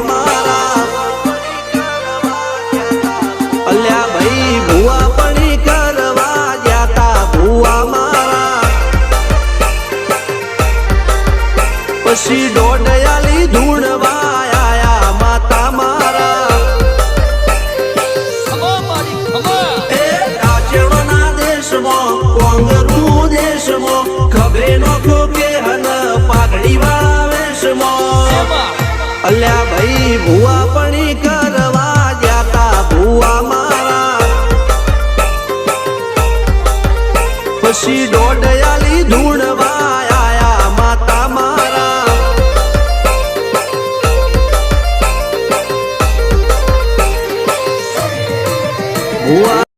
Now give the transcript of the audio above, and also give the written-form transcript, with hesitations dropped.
મારા અલ્યા ભાઈ ભુવા પડી કરવા જાતા ભુવા મારા પછી દોડયાલી ધૂણવા આયા માતા મારા એ રાજવના દેશમાં કોંગરું દેશમાં ખભે નો ખોકે હન પાઘડી વાળા વેશમાં અલ્યા ભાઈ ભુવા પડી કરવા જાતા ભુવા મારા પછી દોડયાલી ધૂણવા આયા માતા મારા ભુવા